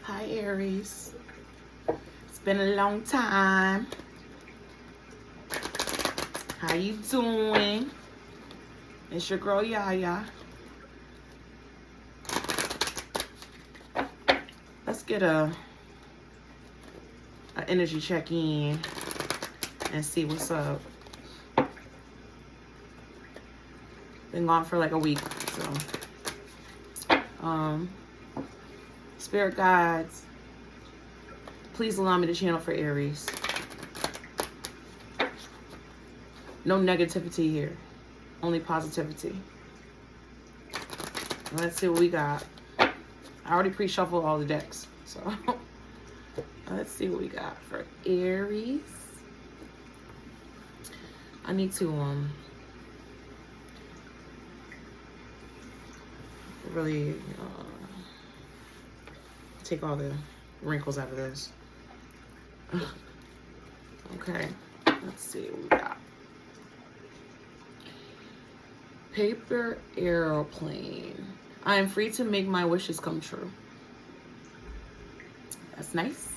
Hi, Aries. It's been a long time. How you doing? It's your girl, Yaya. Let's get a energy check-in and see what's up. Been gone for like a week, so spirit guides, please allow me to channel for Aries. No negativity here, only positivity. Let's see what we got. I already pre-shuffled all the decks, so let's see what we got for Aries. I need to really take all the wrinkles out of this. Okay, let's see what we got. Paper airplane. I am free to make my wishes come true. That's nice.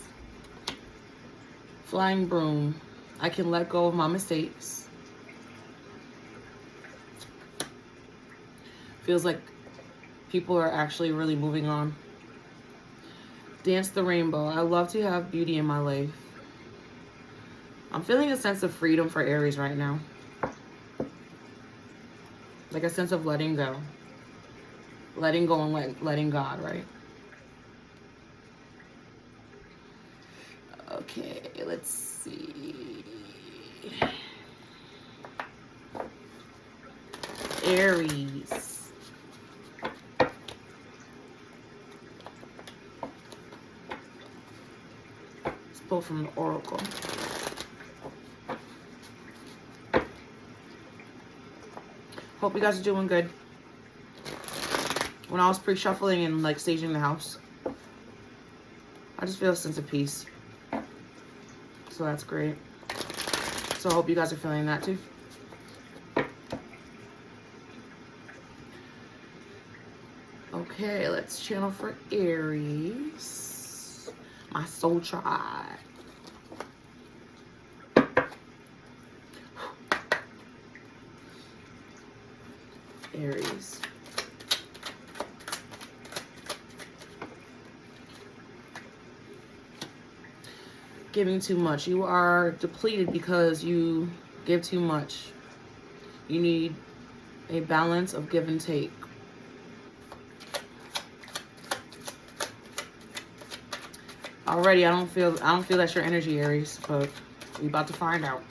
Flying broom. I can let go of my mistakes. Feels like people are actually really moving on. Dance the rainbow. I love to have beauty in my life. I'm feeling a sense of freedom for Aries right now. Like a sense of letting go. Letting go and letting God, right? Okay, let's see. Aries. Let's pull from the Oracle. Hope you guys are doing good. When I was pre-shuffling and like staging the house, I just feel a sense of peace. So that's great. So I hope you guys are feeling that too. Okay, let's channel for Aries. My soul tribe. Aries. Giving too much. You are depleted because you give too much. You need a balance of give and take. Already, I don't feel that's your energy, Aries, but we about to find out.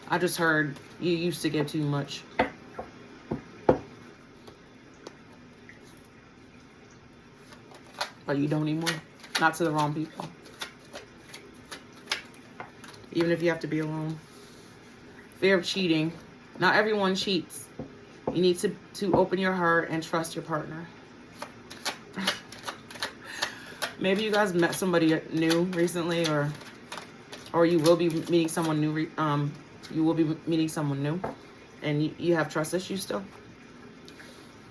I just heard you used to give too much. But you don't anymore. Not to the wrong people. Even if you have to be alone. Fear of cheating. Not everyone cheats. You need to open your heart and trust your partner. Maybe you guys met somebody new recently, or you will be meeting someone new. You will be meeting someone new, and you have trust issues still.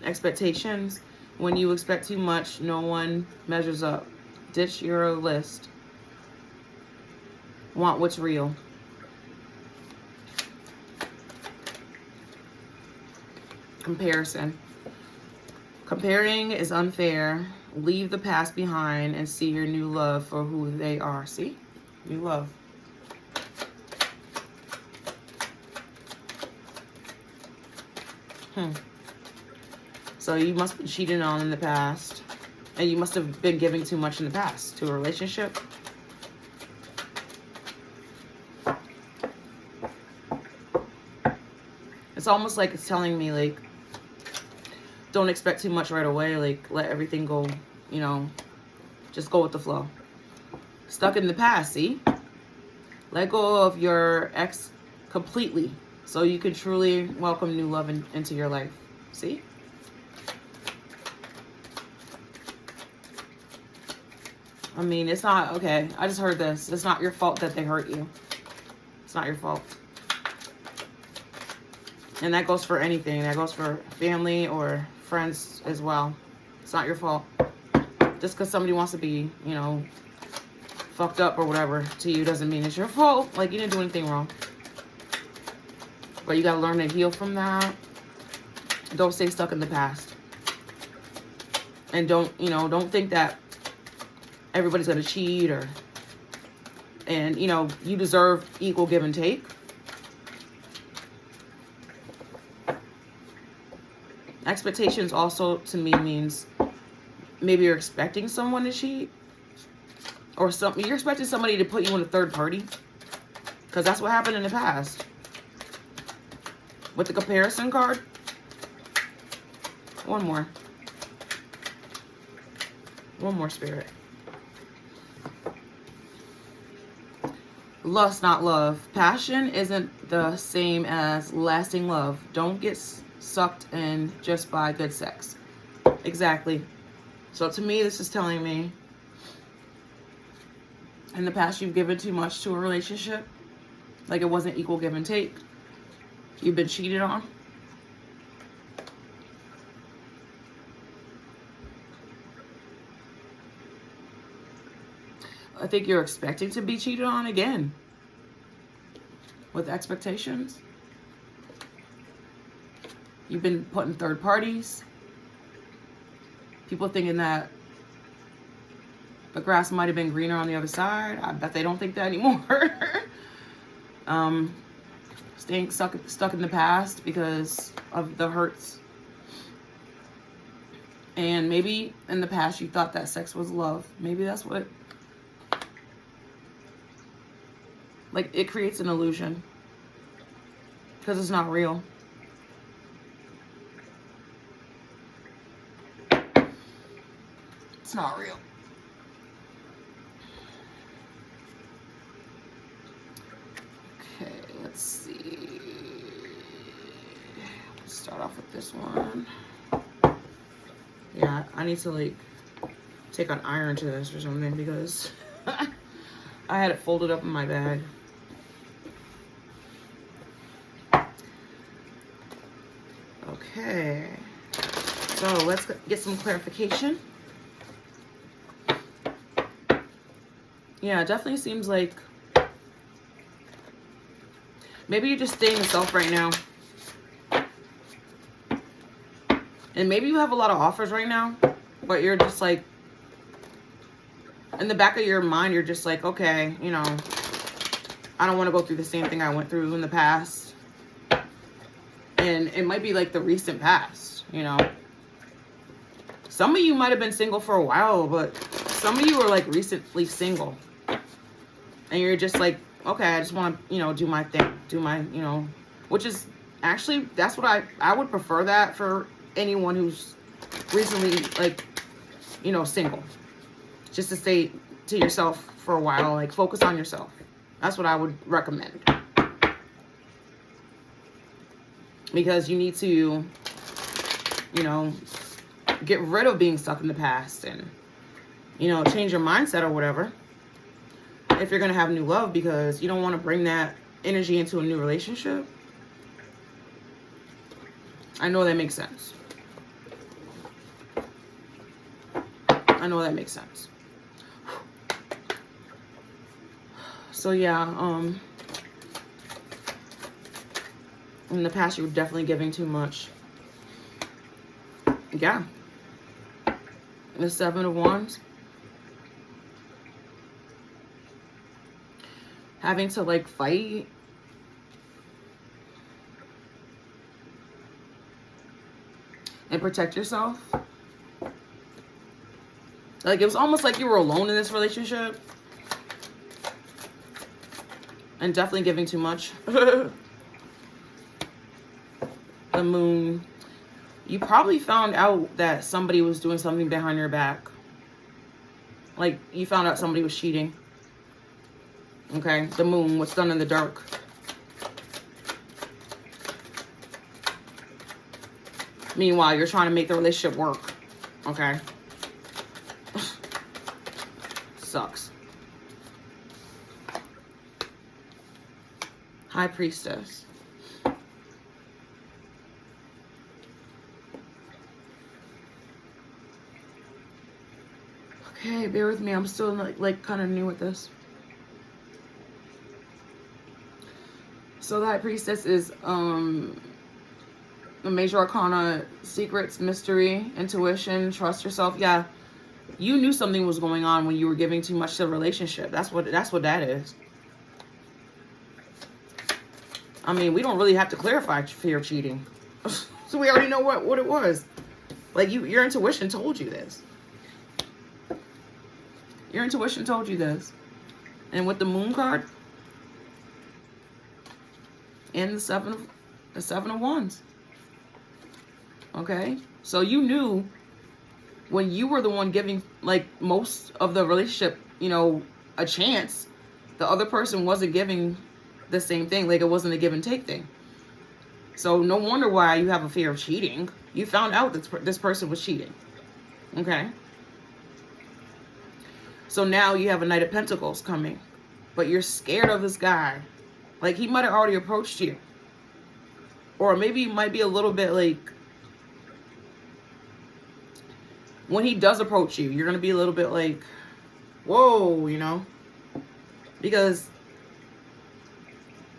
Expectations. When you expect too much, no one measures up. Ditch your list. Want what's real. Comparison. Comparing is unfair. Leave the past behind and see your new love for who they are. See? New love. So you must be cheating on in the past. And you must have been giving too much in the past to a relationship. It's almost like it's telling me, like, don't expect too much right away. Like, let everything go, you know, just go with the flow. Stuck in the past, see? Let go of your ex completely so you can truly welcome new love into your life. See? I mean, it's not, okay, I just heard this. It's not your fault that they hurt you. It's not your fault. And that goes for anything. That goes for family or friends as well. It's not your fault. Just because somebody wants to be, you know, fucked up or whatever to you doesn't mean it's your fault. Like, you didn't do anything wrong. But you got to learn to heal from that. Don't stay stuck in the past. And don't, you know, don't think that everybody's going to cheat or... And, you know, you deserve equal give and take. Expectations also, to me, means maybe you're expecting someone to cheat. Or you're expecting somebody to put you in a third party. Because that's what happened in the past. With the comparison card. One more. One more, Spirit. Lust, not love. Passion isn't the same as lasting love. Don't get sucked in just by good sex. Exactly. So to me, this is telling me in the past you've given too much to a relationship. Like it wasn't equal give and take. You've been cheated on. I think you're expecting to be cheated on again. With expectations. You've been put in third parties. People thinking that the grass might have been greener on the other side. I bet they don't think that anymore. Staying stuck in the past because of the hurts. And maybe in the past you thought that sex was love. Maybe that's what... Like, it creates an illusion. Because it's not real. It's not real. Okay, let's see. Let's start off with this one. Yeah, I need to, like, take an iron to this or something because I had it folded up in my bag. Okay, so let's get some clarification. Yeah, it definitely seems like maybe you're just staying yourself right now. And maybe you have a lot of offers right now, but you're just like, in the back of your mind, you're just like, okay, you know, I don't want to go through the same thing I went through in the past. And it might be like the recent past, you know. Some of you might have been single for a while, but some of you are like recently single. And you're just like, okay, I just want to, you know, do my thing. Do my, you know, which is actually, that's what I would prefer that for anyone who's recently, like, you know, single. Just to stay to yourself for a while, like focus on yourself. That's what I would recommend. Because you need to, you know, get rid of being stuck in the past and, you know, change your mindset or whatever. If you're going to have new love, because you don't want to bring that energy into a new relationship. I know that makes sense. I know that makes sense. So yeah, in the past you were definitely giving too much. Yeah. The 7 of Wands. Having to like fight. And protect yourself. Like it was almost like you were alone in this relationship. And definitely giving too much. The Moon. You probably found out that somebody was doing something behind your back. Like you found out somebody was cheating. Okay, the Moon, what's done in the dark. Meanwhile, you're trying to make the relationship work. Okay. Sucks. High Priestess. Okay, bear with me. I'm still like kind of new with this. So the High Priestess is a major arcana, secrets, mystery, intuition, trust yourself. Yeah, you knew something was going on when you were giving too much to the relationship. That's what that is. I mean, we don't really have to clarify fear of cheating. So we already know what it was. Like your intuition told you this. Your intuition told you this. And with the Moon card and the Seven of Wands. Okay? So you knew when you were the one giving like most of the relationship, you know, a chance, the other person wasn't giving the same thing. Like it wasn't a give and take thing. So no wonder why you have a fear of cheating. You found out that this person was cheating. Okay? So now you have a Knight of Pentacles coming. But you're scared of this guy. Like he might have already approached you. Or maybe it might be a little bit like, when he does approach you, you're going to be a little bit like, whoa, you know. Because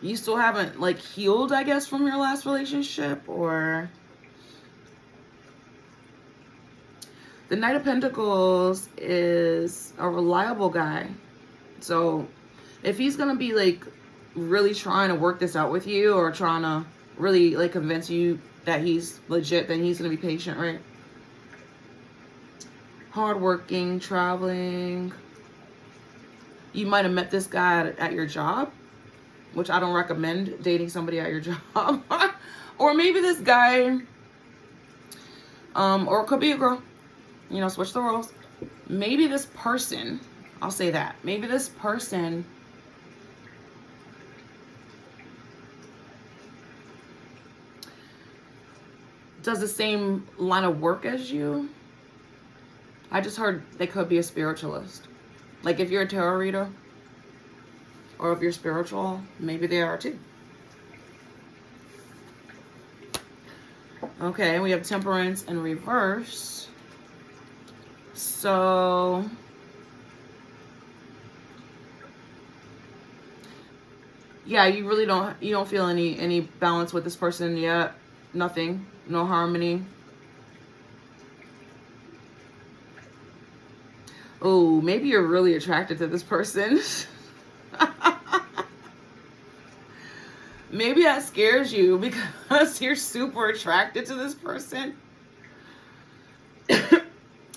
you still haven't like healed, I guess, from your last relationship. Or the Knight of Pentacles is a reliable guy. So if he's going to be like really trying to work this out with you, or trying to really like convince you that he's legit, then he's going to be patient, right? Hardworking, traveling. You might have met this guy at your job, which I don't recommend dating somebody at your job. Or maybe this guy, or it could be a girl, you know, switch the roles. Maybe this person, I'll say that, maybe this person does the same line of work as you. I just heard they could be a spiritualist. Like if you're a tarot reader, or if you're spiritual, maybe they are too. Okay, we have Temperance in reverse. So yeah, you really don't feel any balance with this person yet. Nothing, no harmony. Oh, maybe you're really attracted to this person. Maybe that scares you because you're super attracted to this person.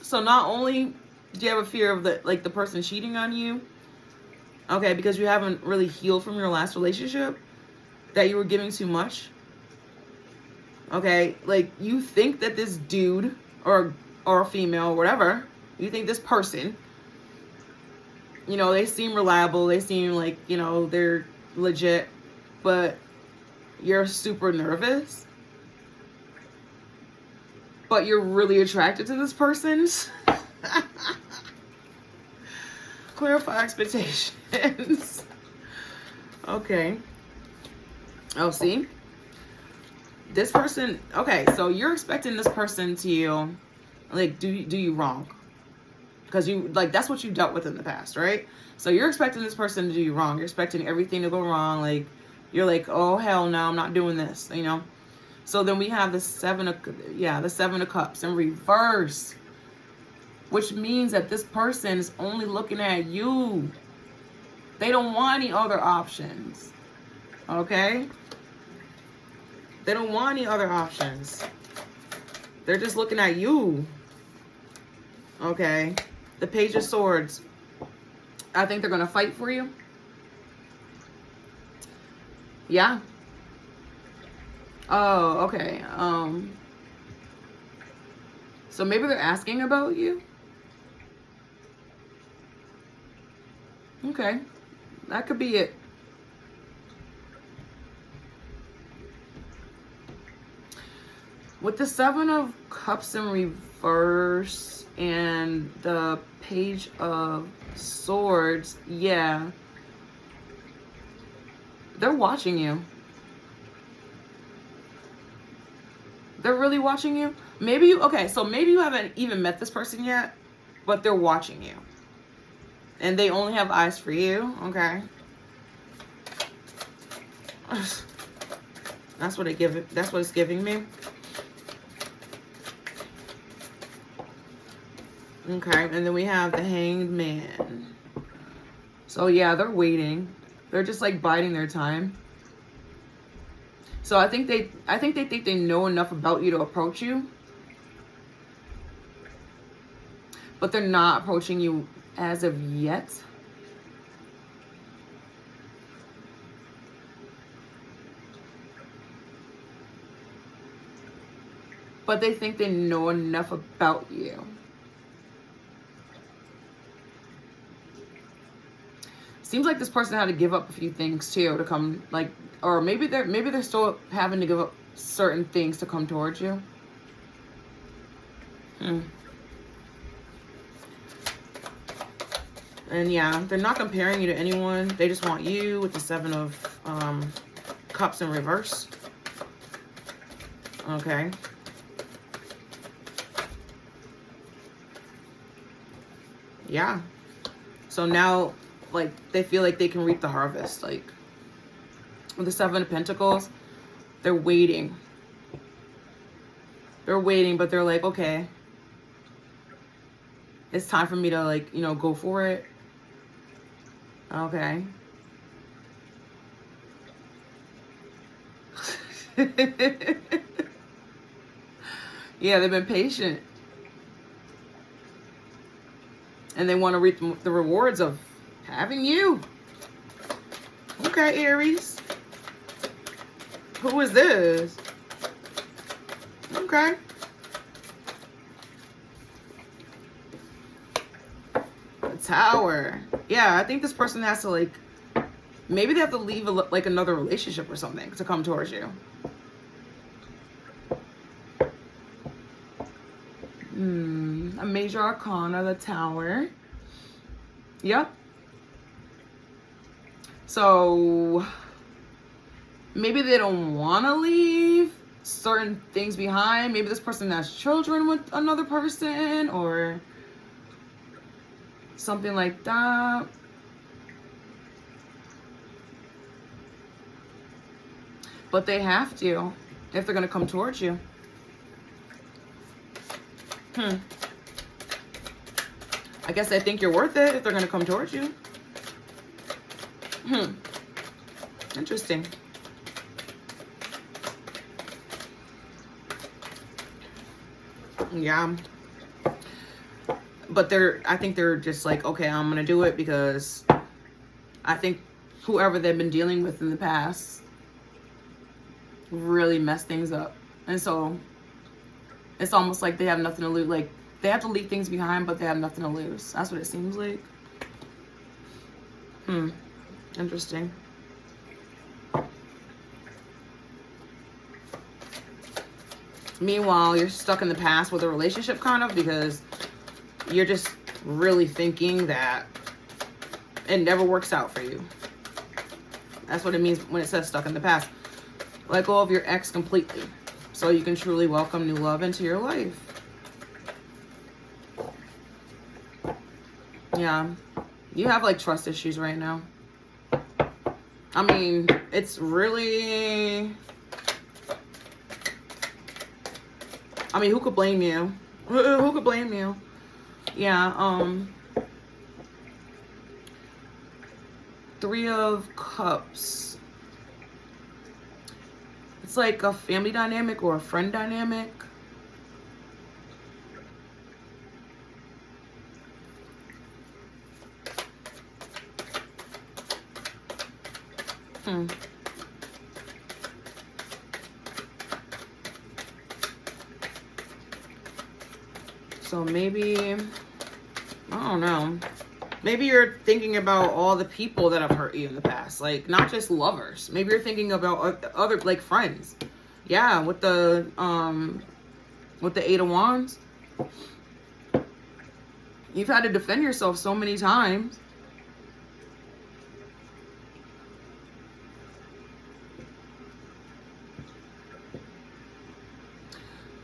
So not only do you have a fear of the person cheating on you, okay, because you haven't really healed from your last relationship, that you were giving too much. Okay, like you think that this dude or a female, whatever, you think this person, you know, they seem reliable, they seem like, you know, they're legit, but you're super nervous, but you're really attracted to this person. Clarify expectations. Okay. Oh, see? This person, okay, so you're expecting this person to, like, do you wrong. Because you, like, that's what you dealt with in the past, right? So you're expecting this person to do you wrong. You're expecting everything to go wrong. Like, you're like, oh, hell no, I'm not doing this, you know? So then we have the Seven of Cups in reverse, which means that this person is only looking at you. They don't want any other options, okay? They don't want any other options. They're just looking at you, okay? The Page of Swords. I think they're going to fight for you. Yeah. Oh, okay. So maybe they're asking about you. Okay. That could be it. With the Seven of Cups in reverse and the Page of Swords, yeah. They're watching you. They're really watching you. Maybe you, okay, so maybe you haven't even met this person yet. but they're watching you. And they only have eyes for you, okay? That's what it's giving me. Okay, and then we have the Hanged Man. So yeah, they're waiting. They're just like biding their time. So I think they think they know enough about you to approach you. But they're not approaching you as of yet. But they think they know enough about you. Seems like this person had to give up a few things too to come, like, or maybe they're still having to give up certain things to come towards you. And yeah, they're not comparing you to anyone. They just want you with the Seven of Cups in reverse. Okay. Yeah. So now, like, they feel like they can reap the harvest. Like, with the Seven of Pentacles, they're waiting. They're waiting, but they're like, okay, it's time for me to, like, you know, go for it. Okay. Yeah, they've been patient. And they want to reap the rewards of having you. Okay, Aries. Who is this? Okay. The Tower. Yeah, I think this person has to, like, maybe they have to leave like another relationship or something to come towards you. A Major Arcana, the Tower. Yep. So maybe they don't want to leave certain things behind. Maybe this person has children with another person or something like that. But they have to if they're going to come towards you. I guess I think you're worth it if they're going to come towards you. Interesting. Yeah. But I think they're just like, okay, I'm going to do it because I think whoever they've been dealing with in the past really messed things up. And so it's almost like they have nothing to lose. Like, they have to leave things behind, but they have nothing to lose. That's what it seems like. Interesting. Meanwhile, you're stuck in the past with a relationship, kind of, because you're just really thinking that it never works out for you. That's what it means when it says stuck in the past. Let go of your ex completely so you can truly welcome new love into your life. Yeah. You have, like, trust issues right now. I mean, it's really... I mean, who could blame you? Who could blame you? Yeah, Three of Cups. It's like a family dynamic or a friend dynamic. So maybe, I don't know. Maybe you're thinking about all the people that have hurt you in the past. Like, not just lovers. Maybe you're thinking about other, like, friends. Yeah, with the Eight of Wands. You've had to defend yourself so many times.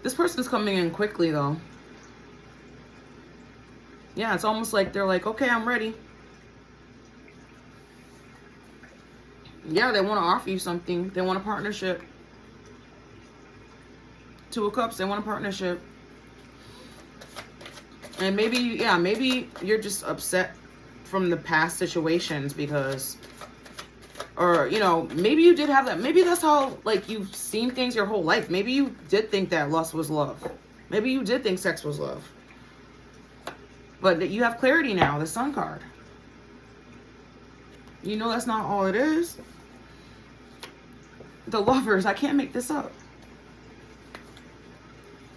This person is coming in quickly, though. Yeah, it's almost like they're like, okay, I'm ready. Yeah, they want to offer you something. They want a partnership. Two of Cups, they want a partnership. And maybe, yeah, maybe you're just upset from the past situations because, or, you know, maybe you did have that. Maybe that's how, like, you've seen things your whole life. Maybe you did think that lust was love. Maybe you did think sex was love. But you have clarity now, the Sun card. You know that's not all it is. The Lovers, I can't make this up.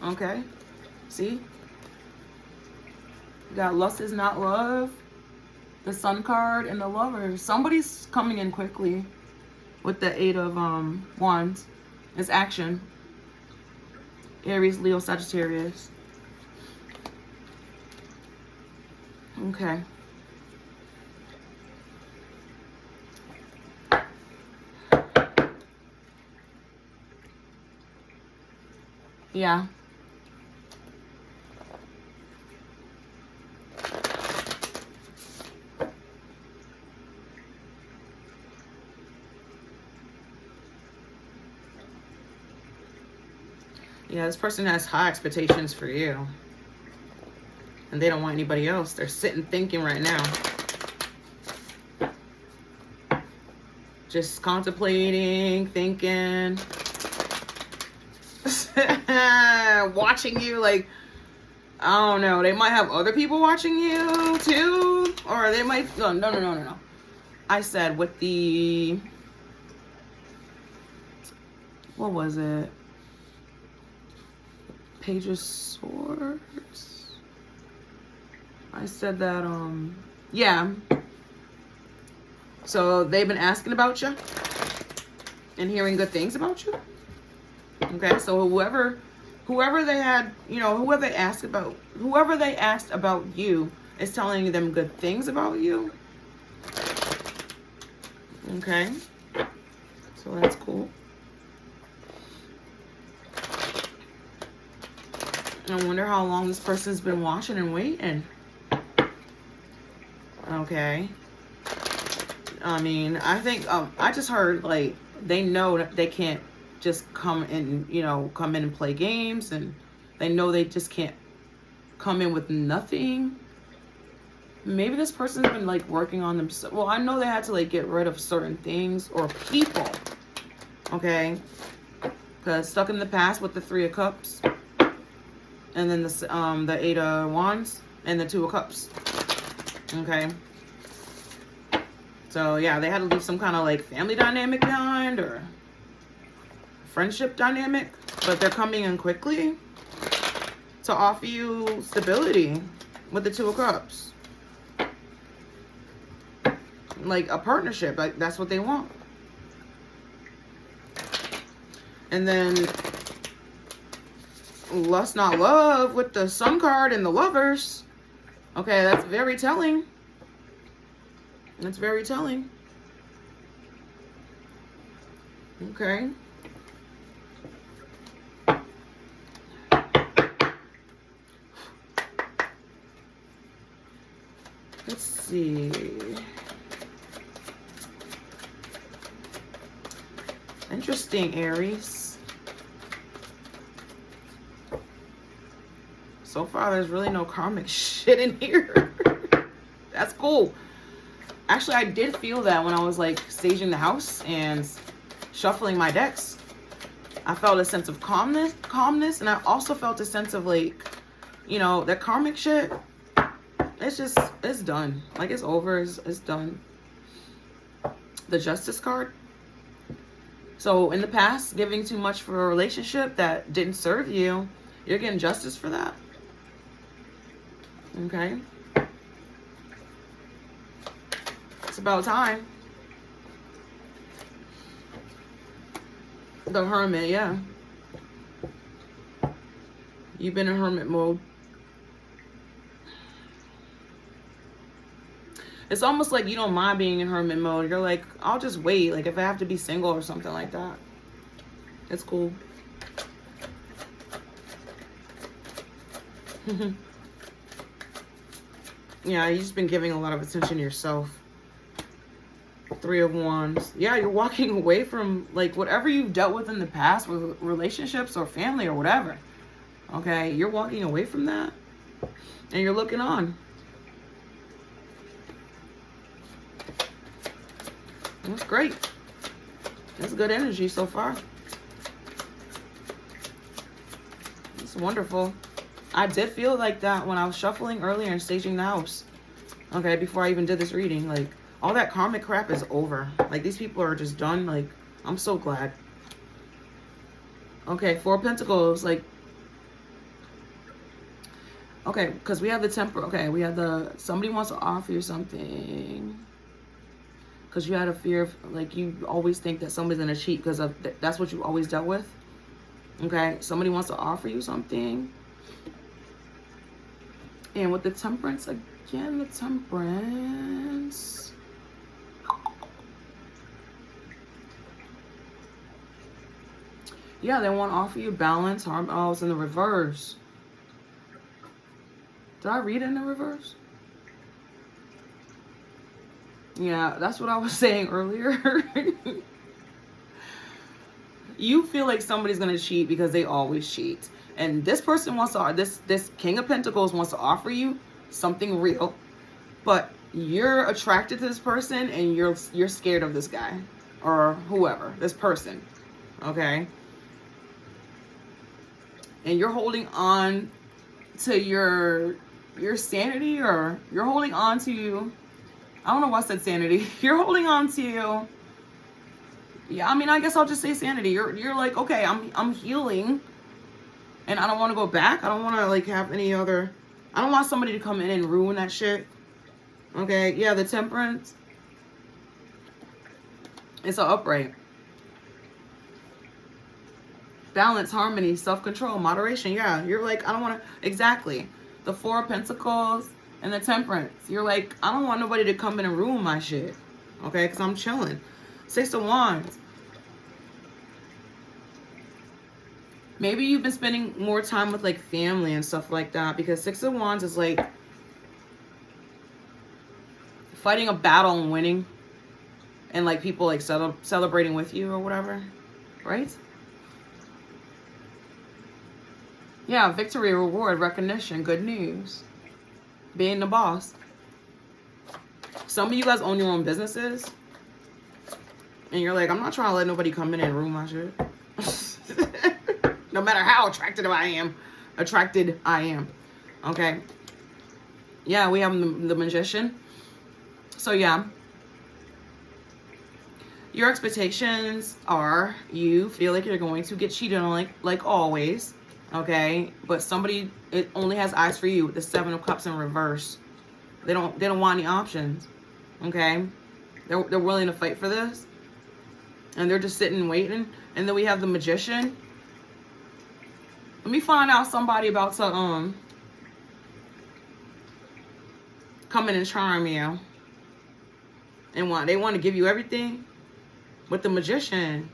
Okay, see? You got lust is not love, the Sun card, and the Lovers. Somebody's coming in quickly with the 8 of Wands. It's action. Aries, Leo, Sagittarius. Okay. Yeah. Yeah, this person has high expectations for you. And they don't want anybody else. They're sitting thinking right now. Just contemplating, thinking. Watching you, like, I don't know. They might have other people watching you too. Or they might, no. I said with the, what was it? Page of Swords. I said that, yeah. So they've been asking about you and hearing good things about you. Okay, so whoever they had, you know, whoever they asked about you is telling them good things about you. Okay, so that's cool. I wonder how long this person's been watching and waiting. Okay. I mean, I think, I just heard, like, they know that they can't just come in, you know, come in and play games, and they know they just can't come in with nothing. Maybe this person's been, like, working on themselves. Well, I know they had to, like, get rid of certain things or people. Okay? Because stuck in the past with the 3 of Cups. And then the 8 of Wands and the 2 of Cups. Okay. So yeah, they had to leave some kind of like family dynamic behind or friendship dynamic, but they're coming in quickly to offer you stability with the 2 of Cups. Like a partnership, like that's what they want. And then lust not love with the Sun card and the Lovers. Okay, that's very telling. That's very telling. Okay. Let's see. Interesting, Aries. So far, there's really no karmic shit in here. That's cool. Actually, I did feel that when I was like staging the house and shuffling my decks. I felt a sense of calmness, and I also felt a sense of like, you know, that karmic shit. It's done. Like it's over. It's done. The Justice card. So in the past, giving too much for a relationship that didn't serve you, you're getting justice for that. Okay. It's about time. The Hermit, yeah. You've been in hermit mode. It's almost like you don't mind being in hermit mode. You're like, I'll just wait. Like if I have to be single or something like that. It's cool. Yeah, you've just been giving a lot of attention to yourself. 3 of Wands. Yeah, you're walking away from, like, whatever you've dealt with in the past with relationships or family or whatever. Okay, you're walking away from that. And you're looking on. That's great. That's good energy so far. It's wonderful. I did feel like that when I was shuffling earlier and staging the house. Okay, before I even did this reading. Like, all that karmic crap is over. Like, these people are just done. Like, I'm so glad. Okay, 4 of Pentacles. Like, okay, because we have the temper. Okay, we have the, somebody wants to offer you something. Because you had a fear of, like, you always think that somebody's going to cheat because of that's what you always dealt with. Okay, somebody wants to offer you something. And with the Temperance, again, the Temperance. Yeah, they want to offer you balance, harm. Oh, it's in the reverse. Did I read it in the reverse? Yeah, that's what I was saying earlier. You feel like somebody's going to cheat because they always cheat. And this person wants to, this King of Pentacles wants to offer you something real. But you're attracted to this person and you're scared of this guy. Or whoever, this person. Okay? And you're holding on to your sanity, or you're holding on to, I don't know why I said sanity. You're holding on to, yeah, I mean, I guess I'll just say sanity. You're like, okay, I'm healing, and I don't want to go back. I don't want to, like, have any other, I don't want somebody to come in and ruin that shit. Okay, yeah, the Temperance. It's an upright. Balance, harmony, self-control, moderation. Yeah, you're like, I don't want to, exactly. The 4 of Pentacles and the Temperance. You're like, I don't want nobody to come in and ruin my shit. Okay, because I'm chilling. 6 of Wands. Maybe you've been spending more time with, like, family and stuff like that, because 6 of Wands is like fighting a battle and winning, and, like, people, like, celebrating with you or whatever, right? Yeah, victory, reward, recognition, good news. Being the boss. Some of you guys own your own businesses. And you're like, I'm not trying to let nobody come in and ruin my shit. No matter how attracted I am. Okay. Yeah, we have the Magician. So, yeah. Your expectations are, you feel like you're going to get cheated on, like always. Okay, but somebody, it only has eyes for you with the 7 of Cups in reverse. They don't want any options. Okay, they're willing to fight for this, and they're just sitting and waiting. And then we have the Magician. Let me find out somebody about to come in and charm you, and they want to give you everything with the Magician.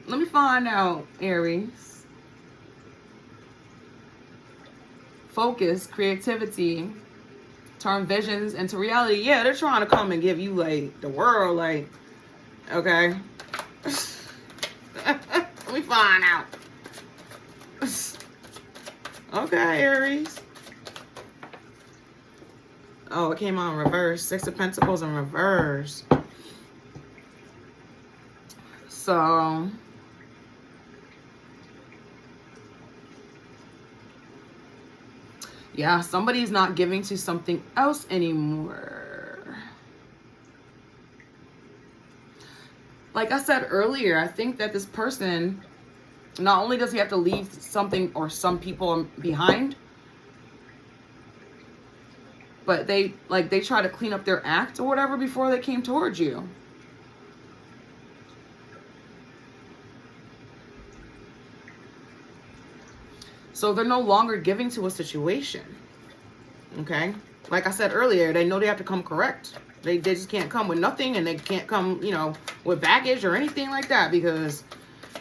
Let me find out, Aries. Focus, creativity, turn visions into reality. Yeah, they're trying to come and give you, like, the world, like, okay. Let me find out. Okay, Aries. Oh, it came out in reverse. 6 of Pentacles in reverse. So, yeah, somebody's not giving to something else anymore. Like I said earlier, I think that this person, not only does he have to leave something or some people behind, but they try to clean up their act or whatever before they came towards you. So they're no longer giving to a situation. Okay? Like I said earlier, they know they have to come correct. They just can't come with nothing, and they can't come, you know, with baggage or anything like that, because,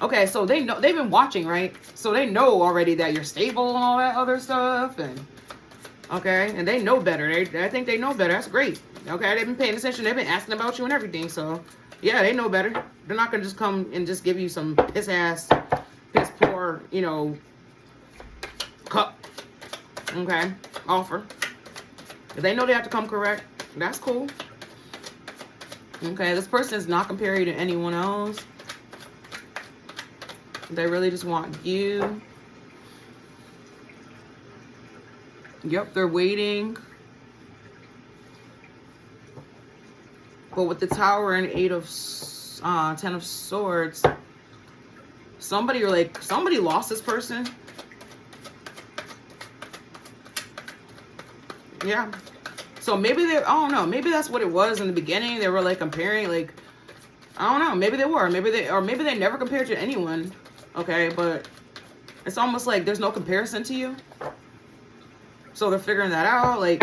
okay, so they know, they've been watching, right? So they know already that you're stable and all that other stuff, and Okay, and they know better. I think they know better. That's great. Okay, they've been paying attention. They've been asking about you and everything. So, yeah, they know better. They're not gonna just come and just give you some piss poor, you know, cup. Okay, offer. If they know they have to come correct, that's cool. Okay, this person is not comparing you to anyone else. They really just want you. Yep, they're waiting. But with the Tower and 10 of Swords, somebody lost this person. Yeah. So maybe I don't know, maybe that's what it was in the beginning. They were like comparing, like, I don't know, maybe they were, maybe they never compared to anyone. Okay, but it's almost like there's no comparison to you. So they're figuring that out. Like,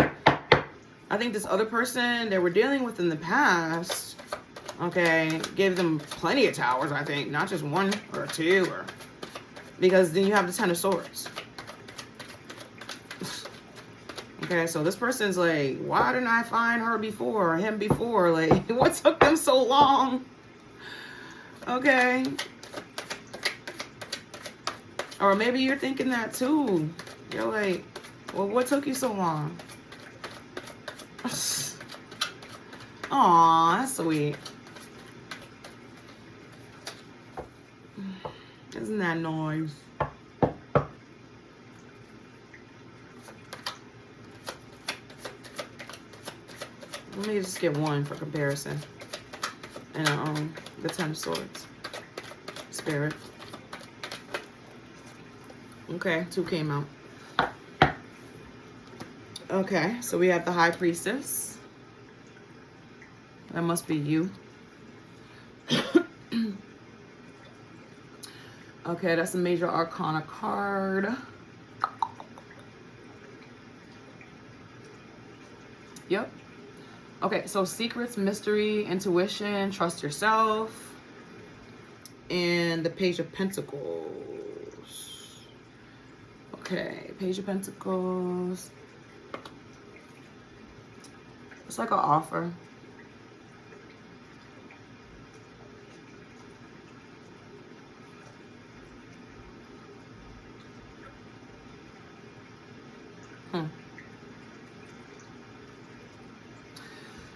I think this other person they were dealing with in the past, okay, gave them plenty of towers, I think. Not just one or two, or because then you have the 10 of Swords. Okay, so this person's like, why didn't I find her before, or him before? Like, what took them so long? Okay. Or maybe you're thinking that too. You're like, well, what took you so long? Aw, that's sweet. Isn't that nice? Let me just get one for comparison. And the 10 of Swords. Spirit. Okay, 2 came out. Okay, so we have the High Priestess. That must be you. Okay, that's a Major Arcana card. Yep. Okay, so secrets, mystery, intuition, trust yourself, and the Page of Pentacles. Okay, Page of Pentacles. It's like an offer.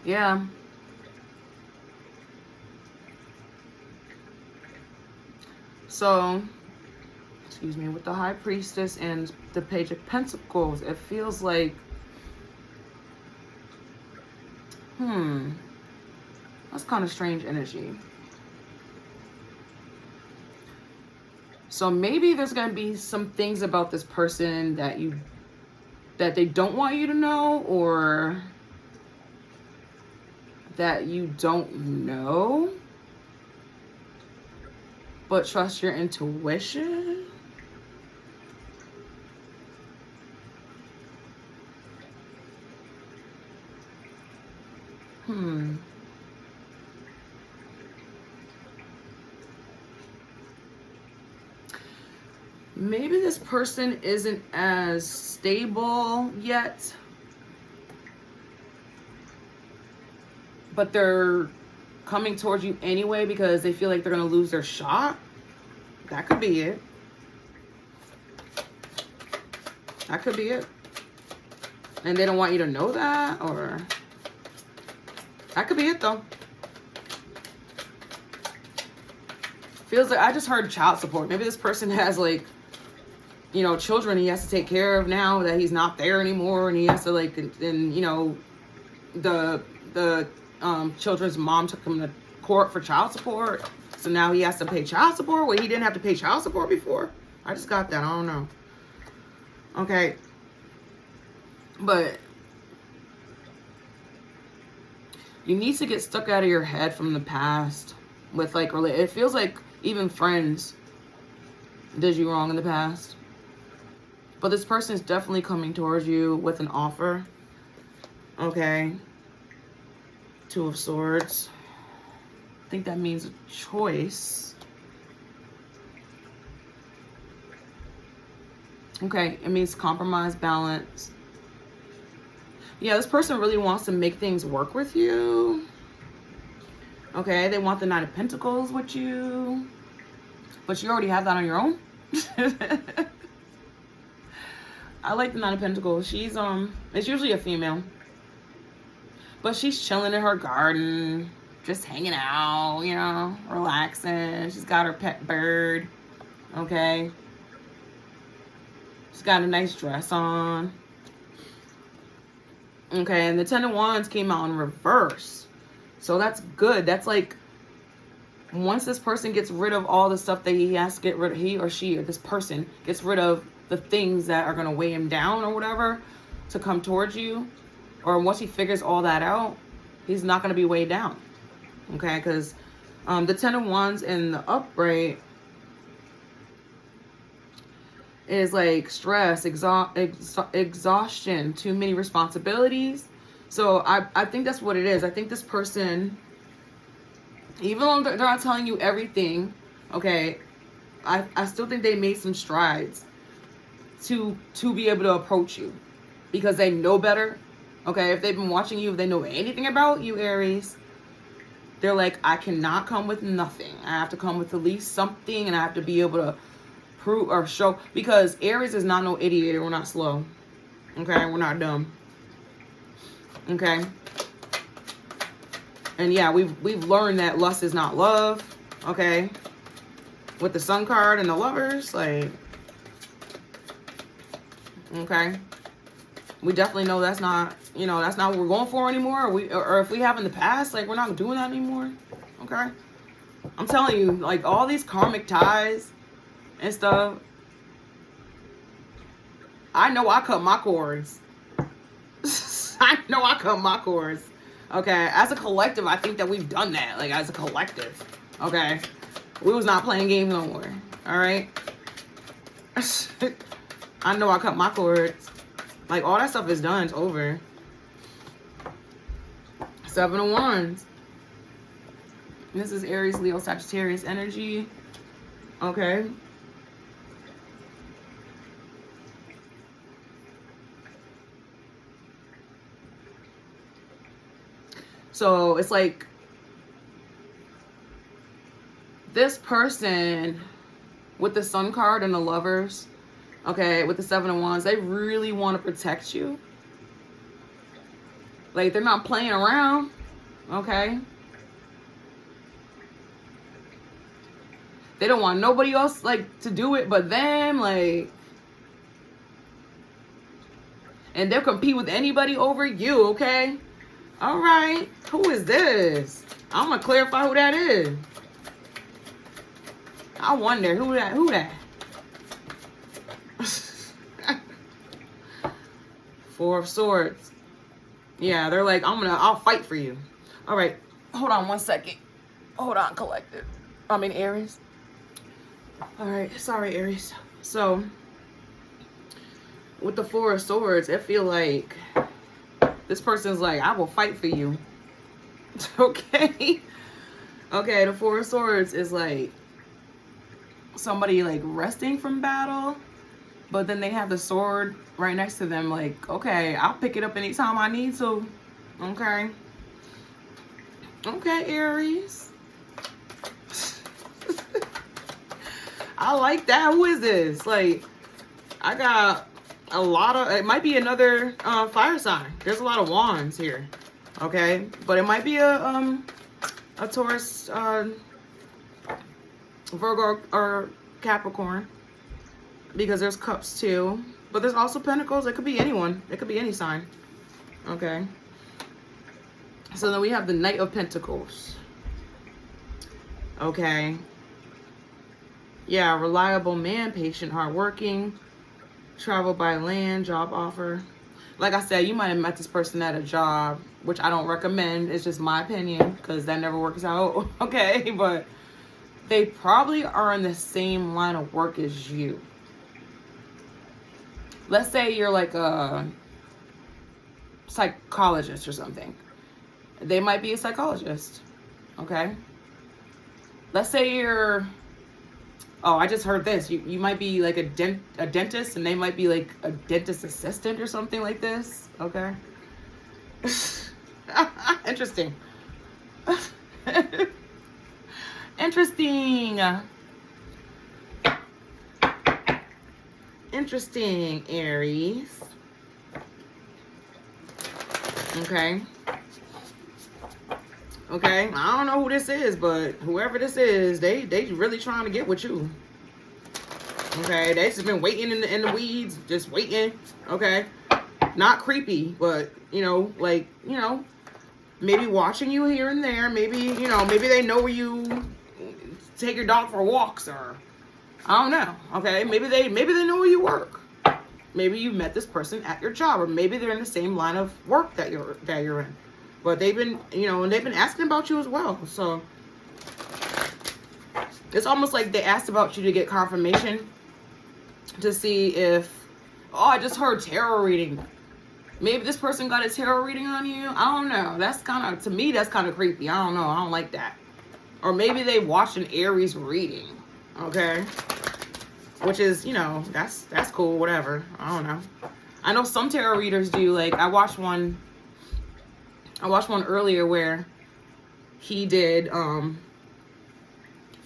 Yeah. So, excuse me, with the High Priestess and the Page of Pentacles, it feels like, that's kind of strange energy. So maybe there's going to be some things about this person that they don't want you to know, or that you don't know, but trust your intuition. Maybe this person isn't as stable yet, but they're coming towards you anyway because they feel like they're going to lose their shot. That could be it. That could be it. And they don't want you to know that, or that could be it though. Feels like I just heard child support. Maybe this person has, like, you know, children he has to take care of now that he's not there anymore, and he has to, like, and you know, the children's mom took him to court for child support, so now he has to pay child support where he didn't have to pay child support before. I just got that. I don't know. Okay, but you need to get stuck out of your head from the past with, like, it feels like even friends did you wrong in the past. But this person is definitely coming towards you with an offer. Okay. 2 of Swords. I think that means a choice. Okay, it means compromise, balance. Yeah, this person really wants to make things work with you. Okay, they want the Nine of Pentacles with you. But you already have that on your own. I like the Nine of Pentacles. She's it's usually a female. But she's chilling in her garden, just hanging out, you know, relaxing. She's got her pet bird. Okay. She's got a nice dress on. Okay, and the Ten of Wands came out in reverse. So that's good. That's like, once this person gets rid of all the stuff that he has to get rid of, he or she or this person gets rid of the things that are going to weigh him down or whatever to come towards you, or once he figures all that out, he's not going to be weighed down. Okay, because the Ten of Wands in the upright is like stress, exhaustion, too many responsibilities. So I think that's what it is. I think this person, even though they're not telling you everything, okay, I still think they made some strides to be able to approach you because they know better. Okay, if they've been watching you, if they know anything about you, Aries, they're like, I cannot come with nothing. I have to come with at least something, and I have to be able to prove or show, because Aries is not no idiot. We're not slow. Okay, we're not dumb. Okay. And yeah, we've learned that lust is not love. Okay. With the Sun card and the Lovers, like, okay. We definitely know that's not, you know, that's not what we're going for anymore. Or if we have in the past, like, we're not doing that anymore. Okay. I'm telling you, like, all these karmic ties and stuff, I know I cut my cords. I know I cut my cords. Okay. As a collective, I think that we've done that. Like, as a collective. Okay. We was not playing games no more. All right. I know I cut my cords. Like, all that stuff is done. It's over. Seven of Wands. This is Aries, Leo, Sagittarius energy. Okay. So it's like this person with the Sun card and the Lovers, okay, with the Seven of Wands, they really want to protect you. Like, they're not playing around, okay? They don't want nobody else, like, to do it but them, like. And they'll compete with anybody over you, okay? All right. Who is this? I'm going to clarify who that is. I wonder who that? Four of Swords. Yeah, they're like, I'll fight for you. All right. Hold on 1 second. Hold on, collective. I mean, Aries. All right. Sorry, Aries. So, with the Four of Swords, I feel like this person's like, I will fight for you. Okay. Okay, the Four of Swords is like somebody like resting from battle, but then they have the sword right next to them, like, okay, I'll pick it up anytime I need to. Okay. Okay, Aries. I like that. Who is this? Like, I got a lot of, it might be another fire sign. There's a lot of wands here. Okay, but it might be a Taurus, Virgo, or Capricorn, because there's cups too. But there's also pentacles. It could be anyone. It could be any sign. Okay. So then we have the Knight of Pentacles. Okay. Yeah, reliable man, patient, hardworking, travel by land, job offer. Like I said, you might have met this person at a job, which I don't recommend. It's just my opinion, because that never works out. Okay, but they probably are in the same line of work as you. Let's say you're like a psychologist or something. They might be a psychologist. Okay. Let's say you're, oh, I just heard this. You might be like a dentist, and they might be like a dentist assistant or something like this. Okay. Interesting. Interesting. Interesting, Aries. Okay. Okay. I don't know who this is, but whoever this is, they really trying to get with you. Okay. They just been waiting in the weeds, just waiting. Okay. Not creepy, but, you know, like, you know, maybe watching you here and there. Maybe, you know, maybe they know where you take your dog for walks, or I don't know. Okay, maybe they know where you work. Maybe you met this person at your job, or maybe they're in the same line of work that you're in. But they've been, you know, and they've been asking about you as well. So it's almost like they asked about you to get confirmation to see if, oh, I just heard tarot reading. Maybe this person got a tarot reading on you. I don't know. That's kind of, to me, that's kind of creepy. I don't know. I don't like that. Or maybe they watched an Aries reading. Okay. Which is, you know, that's cool. Whatever. I don't know. I know some tarot readers do. Like, I watched one earlier where he did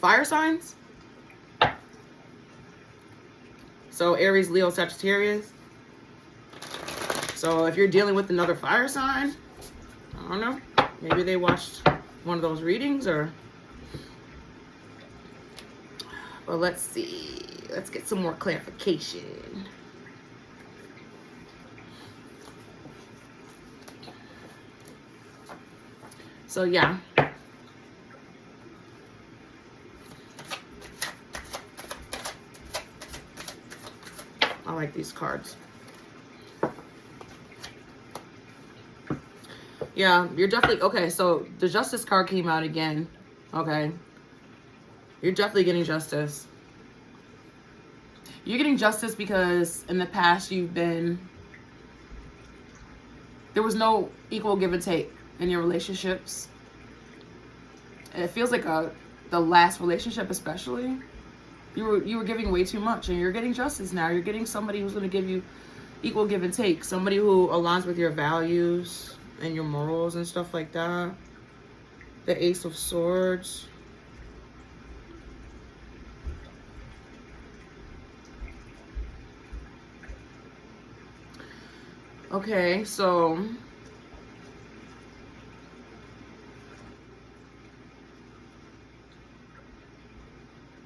fire signs. So Aries, Leo, Sagittarius. So if you're dealing with another fire sign, I don't know, maybe they watched one of those readings, or, well, let's see. Let's get some more clarification. So yeah. I like these cards. Yeah, you're definitely, okay, so the Justice card came out again, okay? You're definitely getting justice. You're getting justice because in the past there was no equal give and take in your relationships. And it feels like the last relationship especially, you were giving way too much, and you're getting justice now. You're getting somebody who's going to give you equal give and take, somebody who aligns with your values and your morals and stuff like that. The Ace of Swords. Okay, so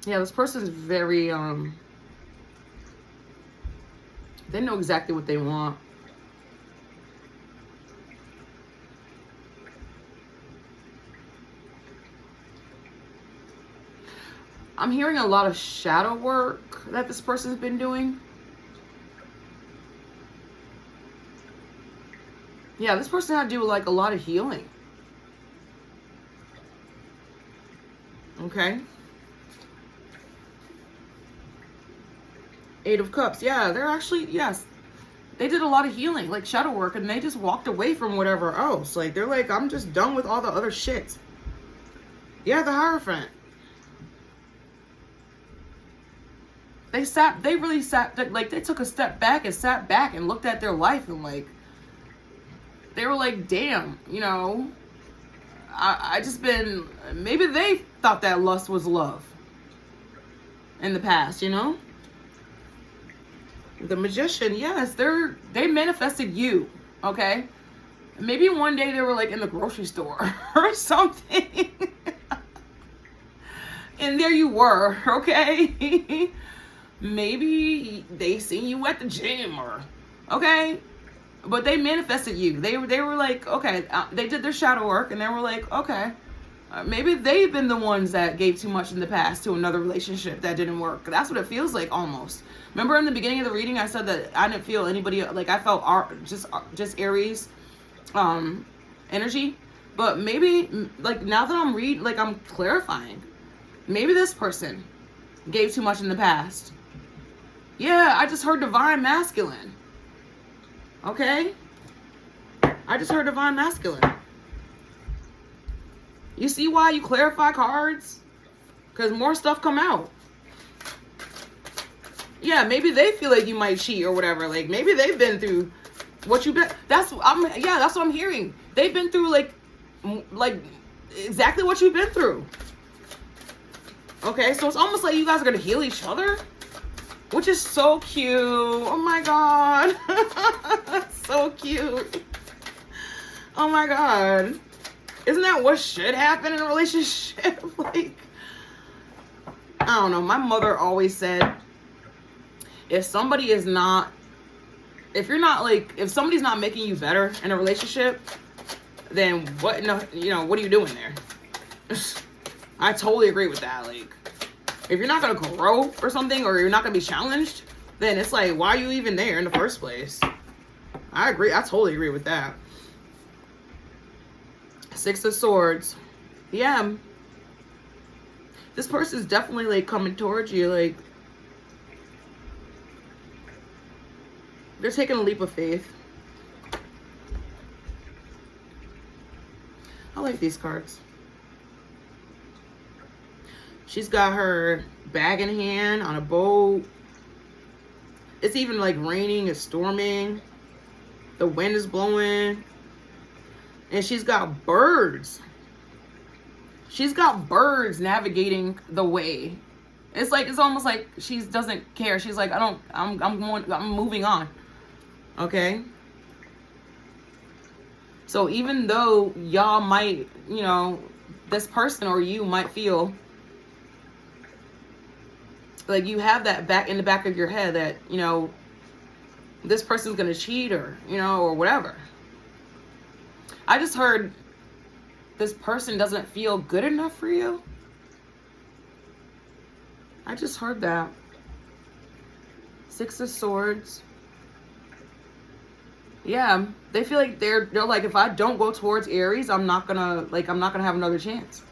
yeah, this person's very they know exactly what they want. I'm hearing a lot of shadow work that this person's been doing. Yeah, this person had to do like a lot of healing. Okay. Eight of Cups. Yeah, they're actually, yes. They did a lot of healing, like shadow work, and they just walked away from whatever else. Like, they're like, I'm just done with all the other shit. Yeah, the Hierophant. They really sat, like, they took a step back and sat back and looked at their life, and like, they were like, damn, you know, I just been, maybe they thought that lust was love in the past, you know? The Magician, yes, they manifested you, okay? Maybe one day they were like in the grocery store or something. And there you were, okay? Maybe they seen you at the gym, or, okay? But they manifested you. They were like, okay, they did their shadow work, and they were like, okay, maybe they've been the ones that gave too much in the past to another relationship that didn't work. That's what it feels like almost. Remember in the beginning of the reading, I said that I didn't feel anybody, like I felt just Aries energy. But maybe, like, now that I'm clarifying, maybe this person gave too much in the past. Yeah, I just heard Divine Masculine. Okay? I just heard Divine Masculine. You see why you clarify cards? Because more stuff come out. Yeah, maybe they feel like you might cheat or whatever. Like, maybe they've been through what you've been, that's what I'm hearing. They've been through like exactly what you've been through. Okay, so it's almost like you guys are gonna heal each other, which is so cute. Oh my god. So cute. Oh my god. Isn't that what should happen in a relationship? Like, I don't know. My mother always said, if somebody's not making you better in a relationship, then what, what are you doing there? I totally agree with that. Like, if you're not going to grow or something, or you're not going to be challenged, then it's like, why are you even there in the first place? I agree. I totally agree with that. Six of Swords. Yeah. This person's definitely like coming towards you. Like, they're taking a leap of faith. I like these cards. She's got her bag in hand on a boat. It's even like raining, it's storming. The wind is blowing. And she's got birds. She's got birds navigating the way. It's like, it's almost like she doesn't care. She's like, I'm moving on. Okay? So even though y'all might, this person or you might feel like you have that back in the back of your head that, this person's going to cheat or whatever. I just heard this person doesn't feel good enough for you. I just heard that. Six of Swords. Yeah, they feel like they're like, if I don't go towards Aries, I'm not gonna have another chance.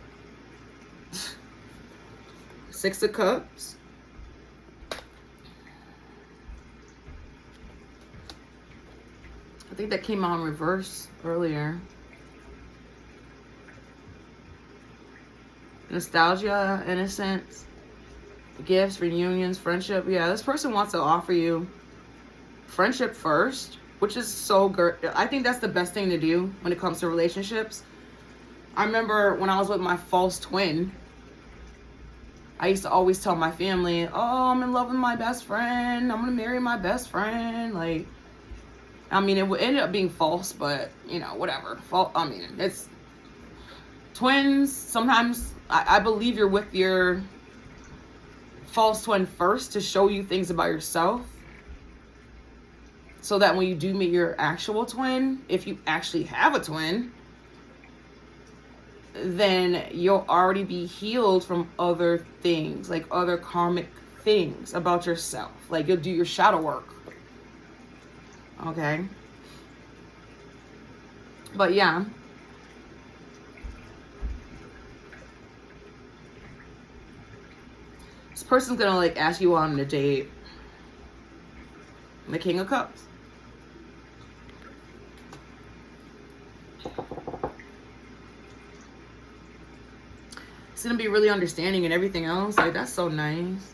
Six of Cups. I think that came out in reverse earlier. Nostalgia, innocence, gifts, reunions, friendship. Yeah, this person wants to offer you friendship first, which is so good. I think that's the best thing to do when it comes to relationships. I remember when I was with my false twin, I used to always tell my family, oh, I'm in love with my best friend. I'm going to marry my best friend. Like, I mean, it ended up being false, but, whatever. It's twins. Sometimes I believe you're with your false twin first to show you things about yourself, so that when you do meet your actual twin, if you actually have a twin, then you'll already be healed from other things, like other karmic things about yourself. Like, you'll do your shadow work. Okay? But yeah. This person's gonna like ask you on a date. The King of Cups. It's gonna be really understanding and everything else. Like, that's so nice.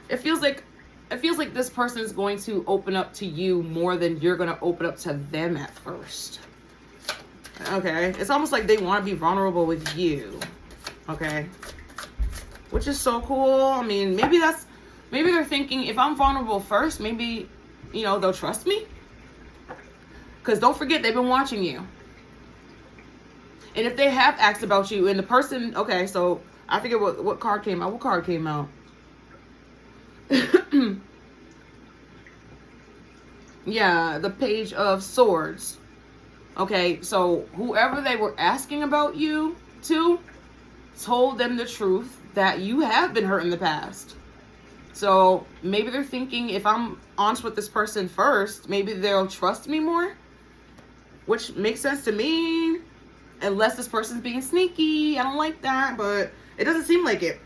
It feels like this person is going to open up to you more than you're gonna open up to them at first. Okay, it's almost like they want to be vulnerable with you. Okay, which is so cool. I mean, maybe they're thinking, if I'm vulnerable first, maybe they'll trust me. Because don't forget, they've been watching you. And if they have asked about you and the person, okay, so I forget what card came out. What card came out? Yeah, the Page of Swords. Okay, so whoever they were asking about you to told them the truth that you have been hurt in the past. So maybe they're thinking, if I'm honest with this person first, maybe they'll trust me more. Which makes sense to me. Unless this person's being sneaky. I don't like that, but it doesn't seem like it.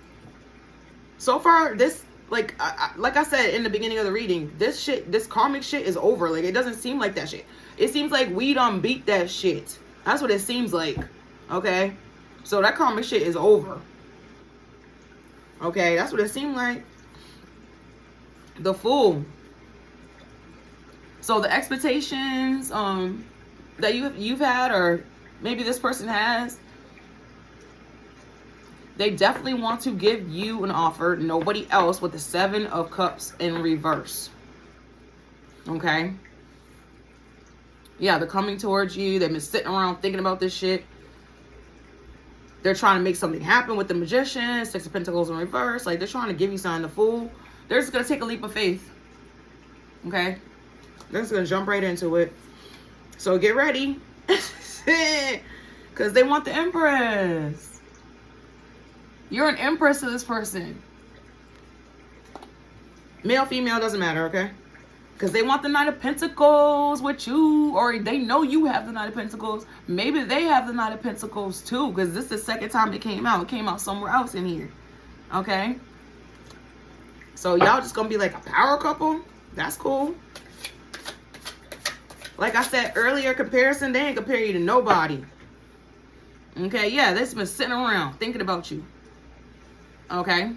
So far, this, like I said in the beginning of the reading, this karmic shit is over. Like, it doesn't seem like that shit. It seems like we done beat that shit. That's what it seems like. Okay? So that karmic shit is over. Okay? That's what it seemed like. The Fool. So the expectations that you've had, or maybe this person has, they definitely want to give you an offer, nobody else, with the 7 of Cups in reverse. Okay? Yeah, they're coming towards you. They've been sitting around thinking about this shit. They're trying to make something happen with the Magician, 6 of Pentacles in reverse. Like, they're trying to give you something. The Fool. They're just going to take a leap of faith. Okay? They're just going to jump right into it. So get ready. Because they want the Empress. You're an Empress to this person. Male, female, doesn't matter, okay? Because they want the Knight of Pentacles with you. Or they know you have the Knight of Pentacles. Maybe they have the Knight of Pentacles too. Because this is the second time it came out. It came out somewhere else in here. Okay? So y'all just going to be like a power couple. That's cool. Like I said earlier, comparison, they ain't compare you to nobody. Okay? Yeah, they've been sitting around thinking about you. Okay?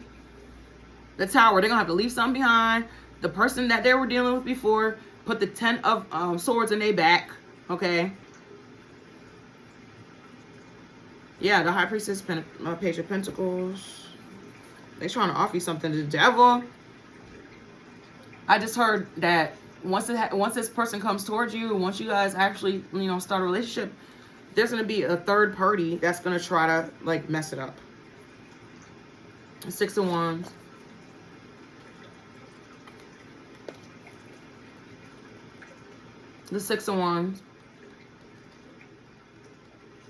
The Tower, they're going to have to leave something behind. The person that they were dealing with before, put the 10 of Swords in their back. Okay? Yeah, the High Priestess, Page of Pentacles. They're trying to offer you something. The Devil. I just heard that once this person comes towards you, once you guys actually, you know, start a relationship, there's going to be a third party that's going to try to, like, mess it up. 6 of Wands. The 6 of Wands.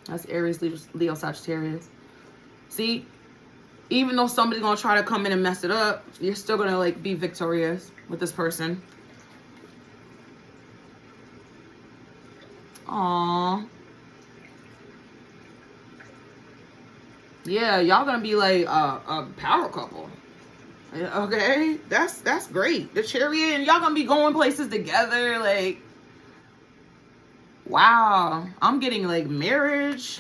That's Aries, Leo, Sagittarius. See, even though somebody's going to try to come in and mess it up, you're still going to, like, be victorious with this person. Aww. Yeah, y'all going to be, like, a power couple. Okay? That's great. The Chariot, and y'all going to be going places together, like... Wow, I'm getting like marriage.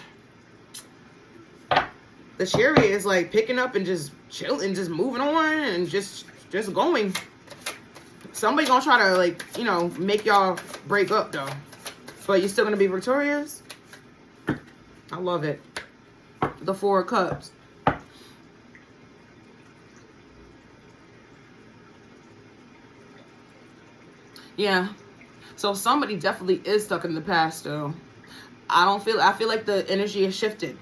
The Chariot is like picking up and just chilling, just moving on and just going. Somebody gonna try to, like, you know, make y'all break up though. But you're still gonna be victorious. I love it. The 4 of Cups. Yeah. So somebody definitely is stuck in the past though. I feel like the energy has shifted.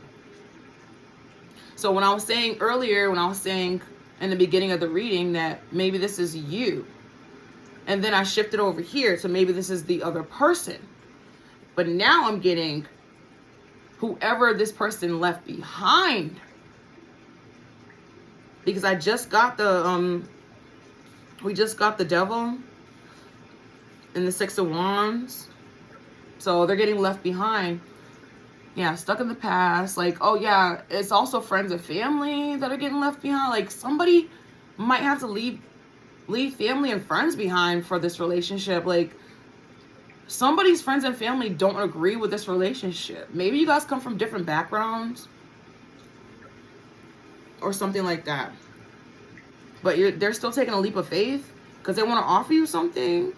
So when I was saying earlier, when I was saying in the beginning of the reading that maybe this is you, and then I shifted over here to maybe this is the other person. But now I'm getting whoever this person left behind. Because I just got the we just got the Devil and the 6 of Wands. So they're getting left behind. Yeah, stuck in the past. Like, oh yeah, it's also friends and family that are getting left behind. Like, somebody might have to leave family and friends behind for this relationship. Like, somebody's friends and family don't agree with this relationship. Maybe you guys come from different backgrounds or something like that. But they're still taking a leap of faith because they want to offer you something.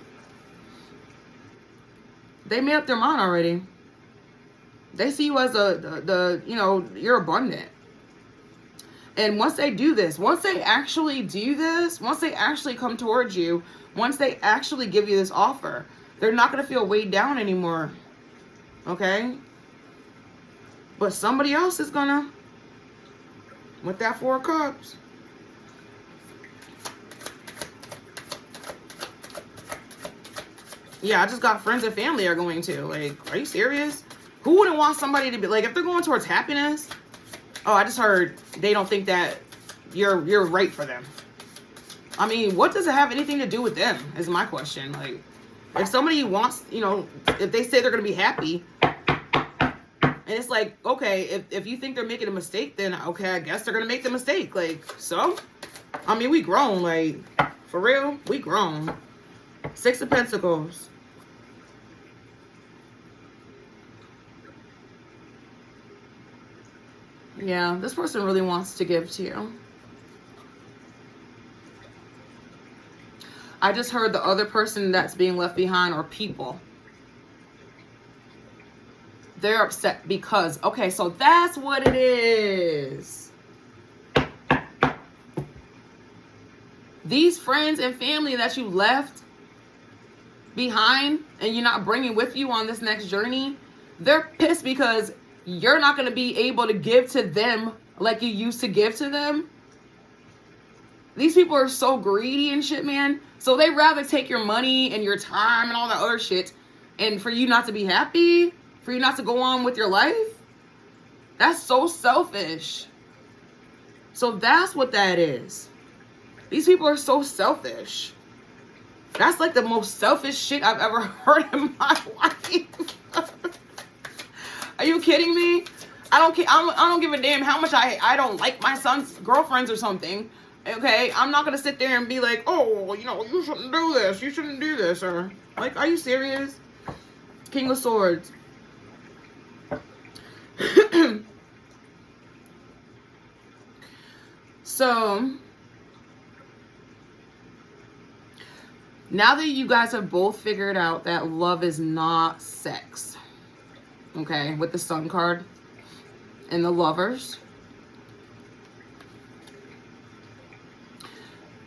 They made up their mind already. They see you as you know, you're abundant. And once they do this, once they actually do this, once they actually come towards you, once they actually give you this offer, they're not going to feel weighed down anymore. Okay? But somebody else is going to, with that 4 of Cups. Yeah, I just got friends and family are going to. Like, are you serious? Who wouldn't want somebody to be, like, if they're going towards happiness? Oh, I just heard they don't think that you're right for them. I mean, what does it have anything to do with them, is my question. Like, if somebody wants, you know, if they say they're going to be happy, and it's like, okay, if you think they're making a mistake, then, okay, I guess they're going to make the mistake. Like, so? I mean, we grown, like, for real, we grown. 6 of Pentacles. Yeah, this person really wants to give to you. I just heard the other person that's being left behind or people. They're upset because, okay, so that's what it is. These friends and family that you left behind and you're not bringing with you on this next journey, they're pissed because you're not going to be able to give to them like you used to give to them. These people are so greedy and shit, man. So they rather take your money and your time and all that other shit, and for you not to be happy, for you not to go on with your life. That's so selfish. So that's what that is. These people are so selfish. That's like the most selfish shit I've ever heard in my life. Are you kidding me? I don't give a damn how much I don't like my son's girlfriends or something. Okay, I'm not gonna sit there and be like, oh, you know, you shouldn't do this, you shouldn't do this, or like, are you serious? King of Swords. So now that you guys have both figured out that love is not sex, okay, with the Sun card and the Lovers,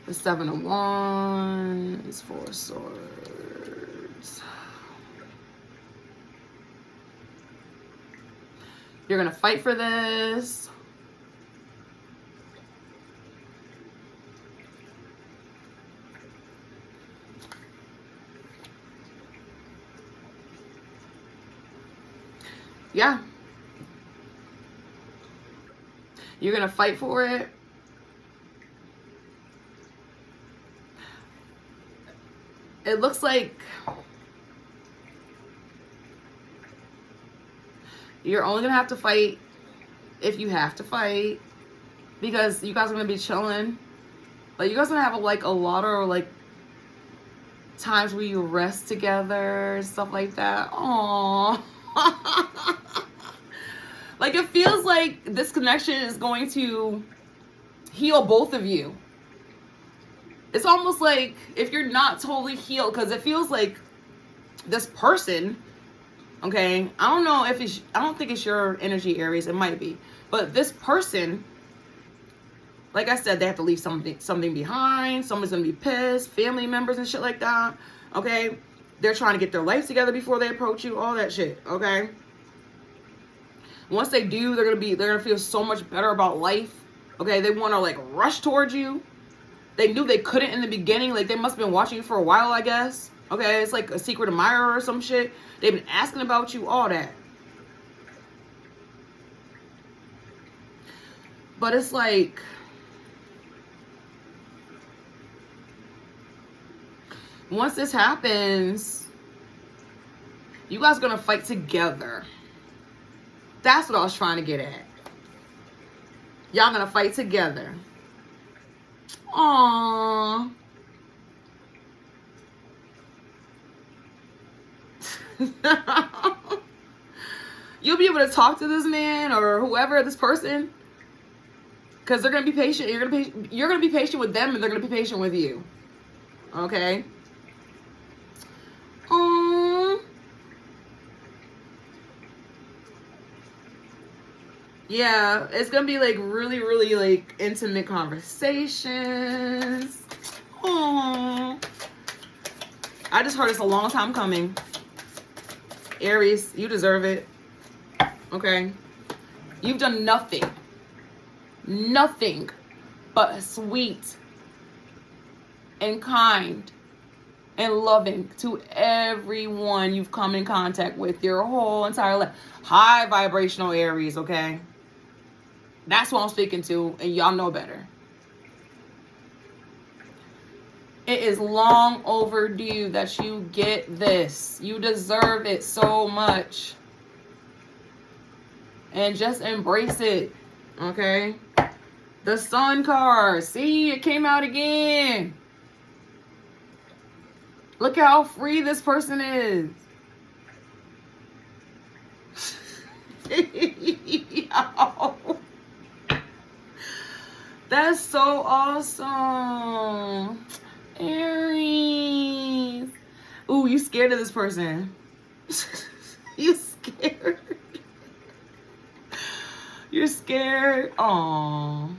the 7 of Wands, 4 of Swords. You're gonna fight for this. Yeah. You're gonna fight for it. It looks like you're only gonna have to fight if you have to fight, because you guys are gonna be chilling. Like, you guys are gonna have like a lot of like times where you rest together, stuff like that. Aww. Like, it feels like this connection is going to heal both of you. It's almost like if you're not totally healed, because it feels like this person, okay, I don't know if it's, I don't think it's your energy, Aries, it might be, but this person, like I said, they have to leave something behind. Someone's gonna be pissed, family members and shit like that, okay? They're trying to get their life together before they approach you, all that shit, okay? Once they do, they're gonna feel so much better about life, okay? They want to like rush towards you. They knew they couldn't in the beginning. Like, they must have been watching you for a while, I guess. Okay, it's like a secret admirer or some shit. They've been asking about you, all that. But it's like, once this happens, you guys are gonna fight together. That's what I was trying to get at. Y'all gonna fight together. Aww. You'll be able to talk to this man or whoever, this person, because they're gonna be patient. You're gonna be patient with them, and they're gonna be patient with you. Okay. Yeah, it's gonna be like really, really like intimate conversations. Aww. I just heard it's a long time coming. Aries, you deserve it. Okay? You've done nothing but sweet and kind and loving to everyone you've come in contact with your whole entire life. High vibrational Aries, okay? That's what I'm speaking to, and y'all know better. It is long overdue that you get this. You deserve it so much. And just embrace it, okay? The Sun card. See, it came out again. Look how free this person is. Yo. That's so awesome. Aries. Ooh, you scared of this person. You scared. You're scared. Aww.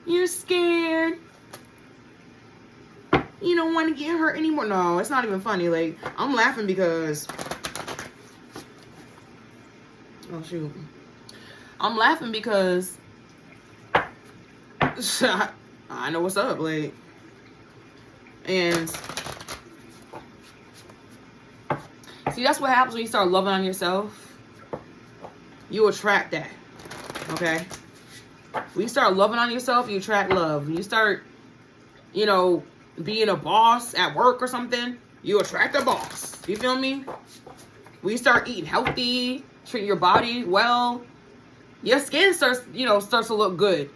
You're scared. You don't want to get hurt anymore. No, it's not even funny. Like, I'm laughing because... Oh, shoot. I'm laughing because... I know what's up. Like... And... See, that's what happens when you start loving on yourself. You attract that. Okay? When you start loving on yourself, you attract love. When you start, you know... being a boss at work or something, you attract a boss. You feel me? When you start eating healthy, treat your body well, your skin starts to look good.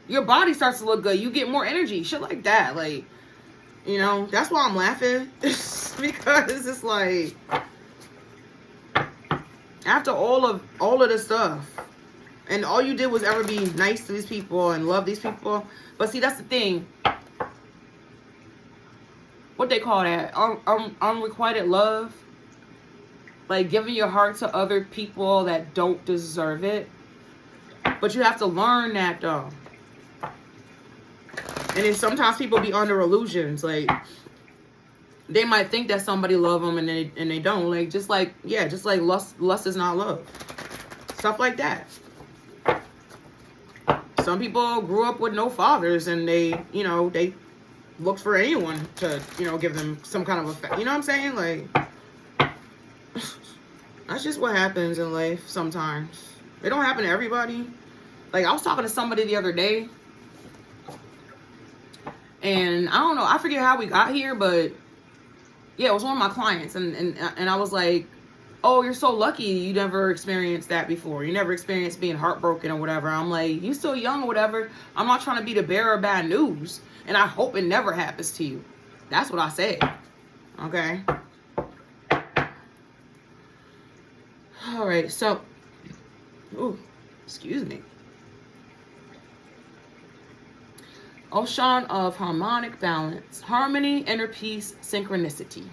Your body starts to look good. You get more energy. Shit like that. Like, you know, that's why I'm laughing. Because it's like, after all of this stuff, and all you did was ever be nice to these people and love these people. But see, that's the thing. What they call that? Unrequited love. Like giving your heart to other people that don't deserve it. But you have to learn that though. And then sometimes people be under illusions. Like they might think that somebody love them and they don't. Like just like lust is not love. Stuff like that. Some people grew up with no fathers and they looked for anyone to, give them some kind of effect. You know what I'm saying? Like, that's just what happens in life sometimes. It don't happen to everybody. Like, I was talking to somebody the other day. And I don't know. I forget how we got here, but yeah, it was one of my clients. And I was like, oh, you're so lucky you never experienced that before. You never experienced being heartbroken or whatever. I'm like, you still young or whatever. I'm not trying to be the bearer of bad news. And I hope it never happens to you. That's what I said. Okay. All right. So, ooh, excuse me. Ocean of harmonic balance, harmony, inner peace, synchronicity.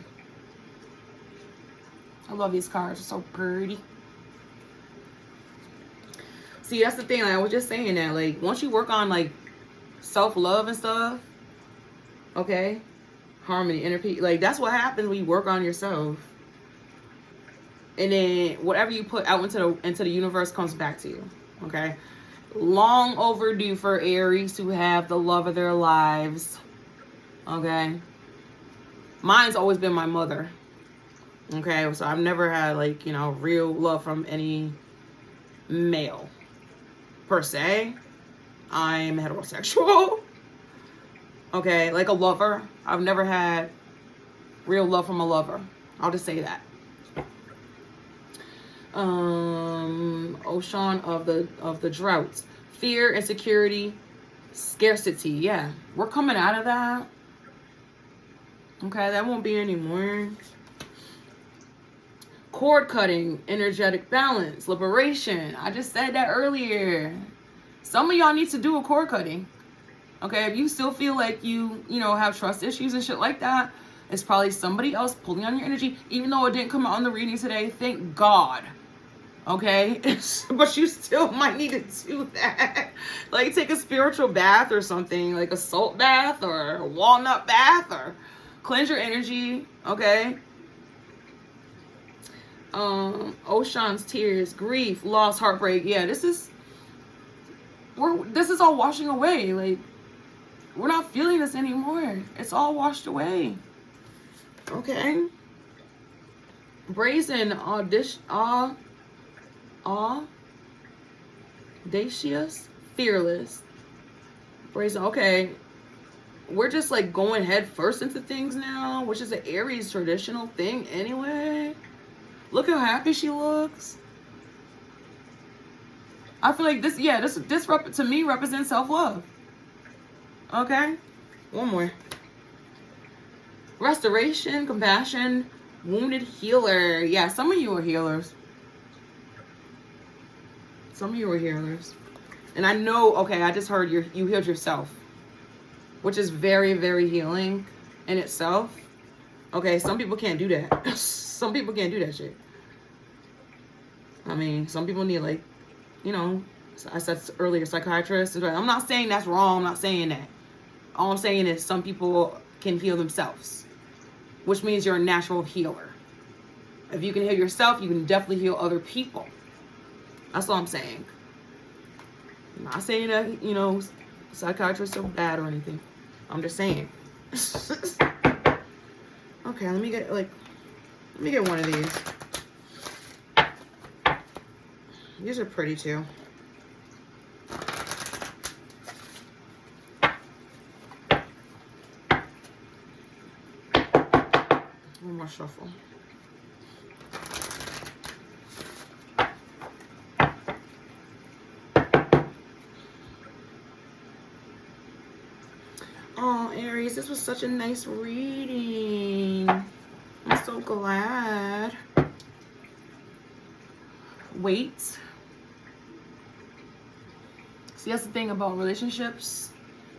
I love these cards. They're so pretty. See, that's the thing. Like, I was just saying that. Like, once you work on, like, self-love and stuff, okay, harmony, inner peace, like that's what happens when you work on yourself, and then whatever you put out into the universe comes back to you. Okay, long overdue for Aries to have the love of their lives. Okay, mine's always been my mother. Okay, so I've never had like real love from any male per se. I'm heterosexual. Okay, like a lover. I've never had real love from a lover. I'll just say that. Ocean of the drought. Fear, insecurity, scarcity. Yeah, we're coming out of that. Okay, that won't be anymore. Cord cutting, energetic balance, liberation. I just said that earlier. Some of y'all need to do a cord cutting. Okay, if you still feel like you have trust issues and shit like that, it's probably somebody else pulling on your energy. Even though it didn't come out on the reading today, thank God. Okay, but you still might need to do that. Like take a spiritual bath or something, like a salt bath or a walnut bath, or cleanse your energy. Okay. Ocean's tears, grief, loss, heartbreak. Yeah, this is all washing away. Like, we're not feeling this anymore. It's all washed away. Okay. Brazen, audacious, fearless. Brazen, okay. We're just like going head first into things now, which is an Aries traditional thing anyway. Look how happy she looks. I feel like this to me represents self-love. Okay? One more. Restoration, compassion, wounded healer. Yeah, some of you are healers. Some of you are healers. And I know, okay, I just heard you healed yourself. which is very, very healing in itself. Okay, some people can't do that. Some people can't do that shit. I mean, some people need, like, you know, I said earlier, psychiatrists. I'm not saying that's wrong. I'm not saying that. All I'm saying is some people can heal themselves, which means you're a natural healer. If you can heal yourself, you can definitely heal other people. That's all I'm saying. I'm not saying that, you know, psychiatrists are bad or anything. I'm just saying. Okay, let me get one of these. These are pretty too. One more shuffle. Oh, Aries, this was such a nice reading. I'm so glad. Wait. See, that's the thing about relationships.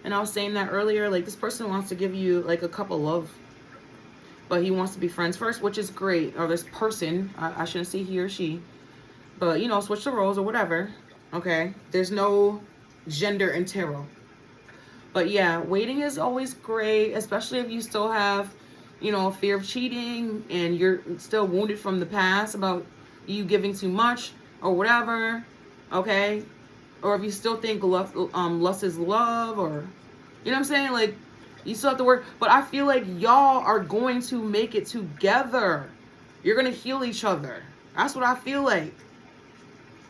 And I was saying that earlier. Like, this person wants to give you, like, a cup of love. But he wants to be friends first, which is great. Or this person. I shouldn't say he or she. But, you know, switch the roles or whatever. Okay? There's no gender in tarot. But yeah, waiting is always great, especially if you still have, you know, fear of cheating and you're still wounded from the past about you giving too much or whatever, okay? Or if you still think lust is love, or, you know what I'm saying? Like, you still have to work. But I feel like y'all are going to make it together. You're going to heal each other. That's what I feel like.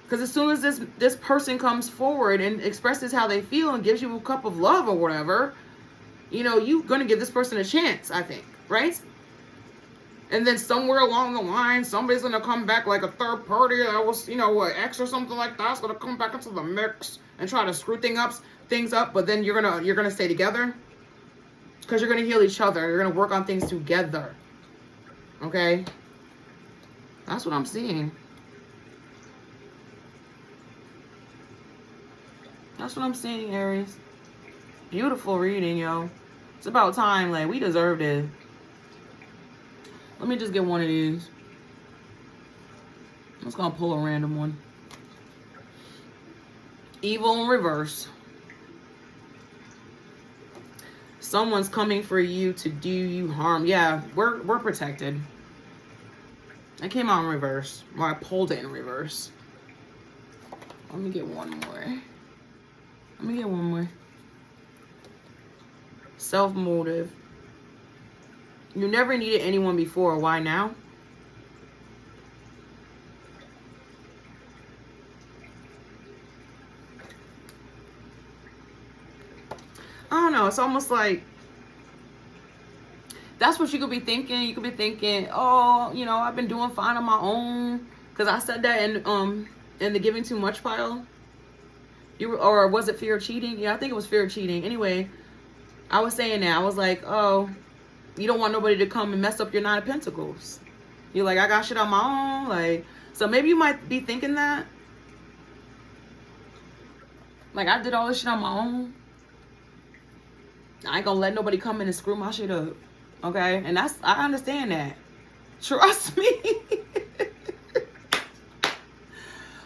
Because as soon as this person comes forward and expresses how they feel and gives you a cup of love or whatever, you know, you're going to give this person a chance, I think, right? And then somewhere along the line, somebody's going to come back, like a third party that was, you know, an ex or something like that's going to come back into the mix and try to screw things up. But then you're gonna stay together because you're going to heal each other. You're going to work on things together. Okay? That's what I'm seeing. That's what I'm seeing, Aries. Beautiful reading, yo. It's about time. Like, we deserved it. Let me just get one of these. I'm just gonna pull a random one. Evil in reverse. Someone's coming for you to do you harm. Yeah, we're protected. I came out in reverse. Well, I pulled it in reverse. Let me get one more. Self-motive. You never needed anyone before. Why now? I don't know. It's almost like that's what you could be thinking. You could be thinking, oh, you know, I've been doing fine on my own. Because I said that in the giving too much pile. Or was it fear of cheating? Yeah, I think it was fear of cheating. Anyway, I was saying that. I was like, oh, you don't want nobody to come and mess up your Nine of Pentacles. You're like, I got shit on my own. Like, so maybe you might be thinking that. Like, I did all this shit on my own. I ain't gonna let nobody come in and screw my shit up. Okay? And I understand that. Trust me.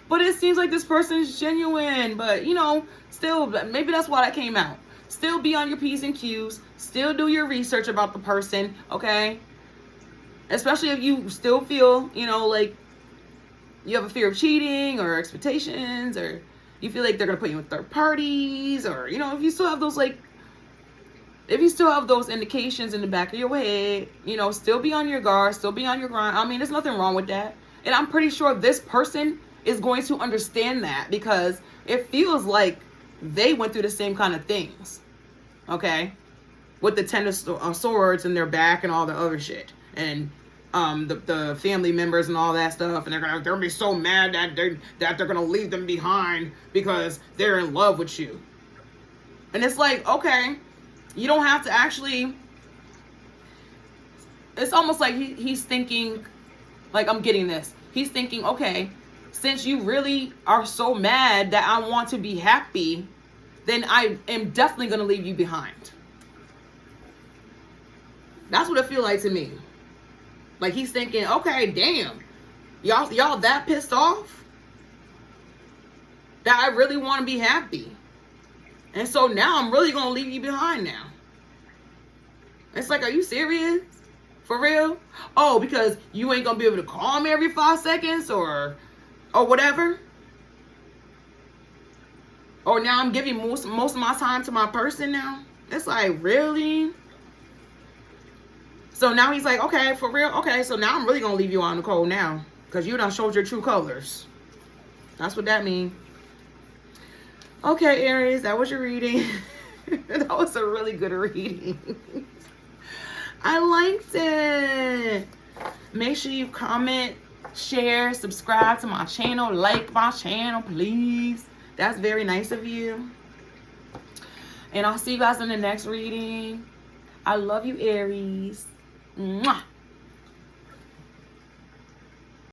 But it seems like this person is genuine. But, you know, still, maybe that's why that came out. Still be on your P's and Q's. Still do your research about the person, okay? Especially if you still feel, you know, like you have a fear of cheating or expectations, or you feel like they're going to put you in third parties, or, you know, if you still have those, like, if you still have those indications in the back of your head, you know, still be on your guard, still be on your grind. I mean, there's nothing wrong with that. And I'm pretty sure this person is going to understand that because it feels like they went through the same kind of things, okay? With the Ten of Swords in their back and all the other shit. And the family members and all that stuff. And they're gonna be so mad that they're gonna leave them behind because they're in love with you. And it's like, okay, you don't have to actually... It's almost like he's thinking, like, I'm getting this. He's thinking, okay, since you really are so mad that I want to be happy, then I am definitely going to leave you behind. That's what it feel like to me. Like he's thinking, okay, damn, y'all that pissed off that I really want to be happy. And so now I'm really going to leave you behind now. It's like, are you serious? For real? Oh, because you ain't going to be able to call me every 5 seconds or whatever? Or now I'm giving most of my time to my person now? It's like, really? So now he's like, okay, for real? Okay, so now I'm really going to leave you on the cold now. Because you done showed your true colors. That's what that means. Okay, Aries, that was your reading. That was a really good reading. I liked it. Make sure you comment, share, subscribe to my channel, like my channel, please. That's very nice of you. And I'll see you guys in the next reading. I love you, Aries. Mwah.